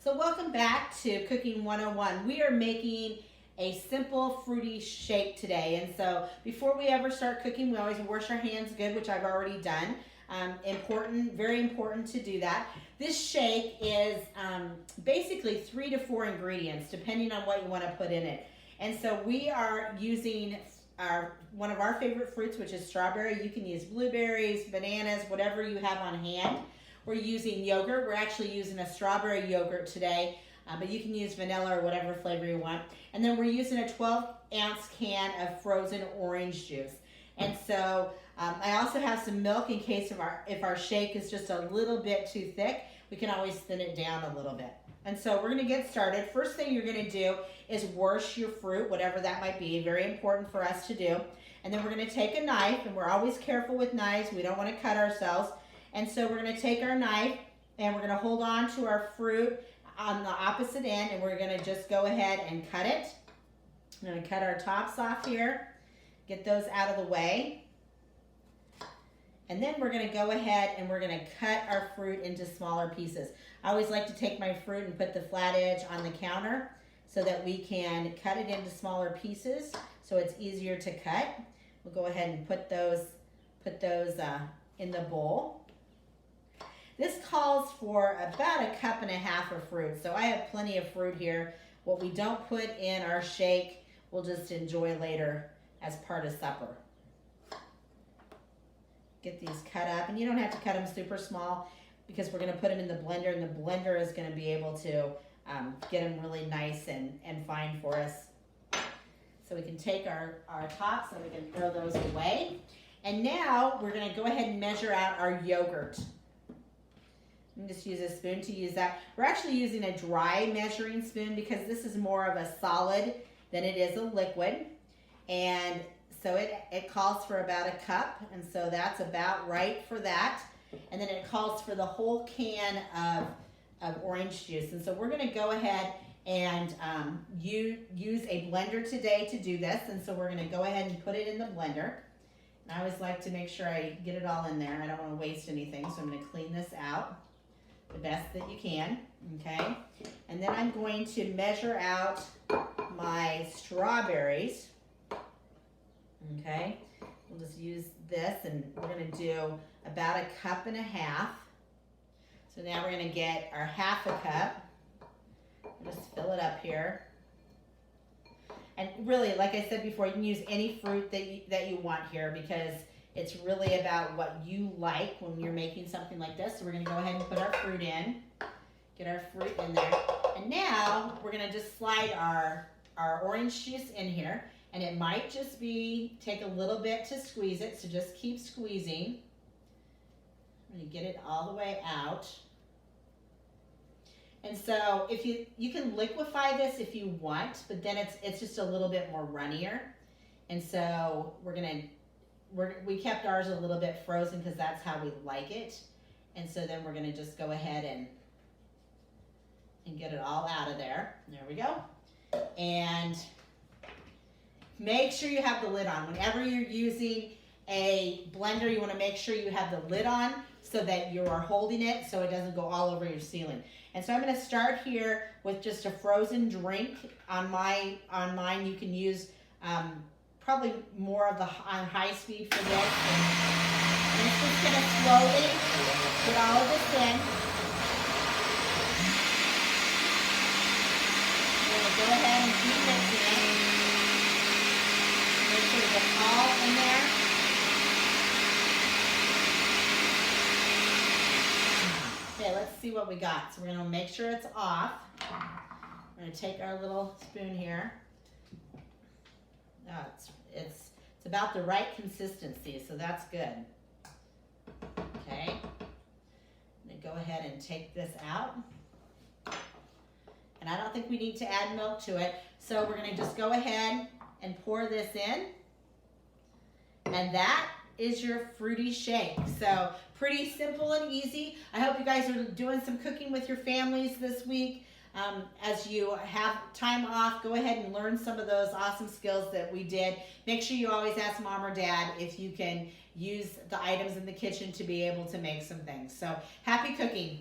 So welcome back to Cooking 101. We are making a simple fruity shake today. And so before we ever start cooking, we always wash our hands good, which I've already done. Very important to do that. This shake is basically 3 to 4 ingredients, depending on what you want to put in it. And so we are using one of our favorite fruits, which is strawberry. You can use blueberries, bananas, whatever you have on hand. We're using yogurt. We're actually using a strawberry yogurt today, but you can use vanilla or whatever flavor you want. And then we're using a 12-ounce can of frozen orange juice. And so I also have some milk in case if our shake is just a little bit too thick, we can always thin it down a little bit. And so we're going to get started. First thing you're going to do is wash your fruit, whatever that might be. Very important for us to do. And then we're going to take a knife, and we're always careful with knives. We don't want to cut ourselves. And so we're going to take our knife, and we're going to hold on to our fruit on the opposite end, and we're going to just go ahead and cut it. I'm going to cut our tops off here, get those out of the way. And then we're going to go ahead and we're going to cut our fruit into smaller pieces. I always like to take my fruit and put the flat edge on the counter so that we can cut it into smaller pieces so it's easier to cut. We'll go ahead and put those in the bowl. This calls for about 1.5 cups of fruit, so I have plenty of fruit here. What we don't put in our shake, we'll just enjoy later as part of supper. Get these cut up, and you don't have to cut them super small because we're going to put them in the blender, and the blender is going to be able to get them really nice and fine for us. So we can take our tops and we can throw those away. And now we're going to go ahead and measure out our yogurt. And just use a spoon to use that. We're actually using a dry measuring spoon because this is more of a solid than it is a liquid. And so it calls for about 1 cup, and so that's about right for that. And then it calls for the whole can of orange juice. And so we're going to go ahead and use a blender today to do this. And so we're going to go ahead and put it in the blender. And I always like to make sure I get it all in there. I don't want to waste anything, so I'm going to clean this out the best that you can. Okay, and then I'm going to measure out my strawberries. Okay, we'll just use this, and we're going to do about 1.5 cups. So now we're going to get our 1/2 cup. Just fill it up here. And really, like I said before, you can use any fruit that you want here because it's really about what you like when you're making something like this. So we're going to go ahead and put our fruit in. Get our fruit in there. And now we're going to just slide our orange juice in here. And it might just take a little bit to squeeze it, so just keep squeezing. I'm going to get it all the way out. And so if you can liquefy this if you want, but then it's just a little bit more runnier. And so we kept ours a little bit frozen because that's how we like it. And so then we're going to just go ahead and get it all out of there. There we go. And make sure you have the lid on. Whenever you're using a blender, you want to make sure you have the lid on so that you are holding it so it doesn't go all over your ceiling. And so I'm going to start here with just a frozen drink on mine. You can use probably more of the on high speed for this. And it's just going to slowly put all of this in. We're going to go ahead and keep mixing it. Make sure to get all in there. Okay, let's see what we got. So we're going to make sure it's off. We're going to take our little spoon here. It's about the right consistency, so that's good. Okay. I'm going to go ahead and take this out. And I don't think we need to add milk to it. So we're going to just go ahead and pour this in, and that is your fruity shake. So pretty simple and easy. I hope you guys are doing some cooking with your families this week. As you have time off, go ahead and learn some of those awesome skills that we did. Make sure you always ask mom or dad if you can use the items in the kitchen to be able to make some things. So happy cooking.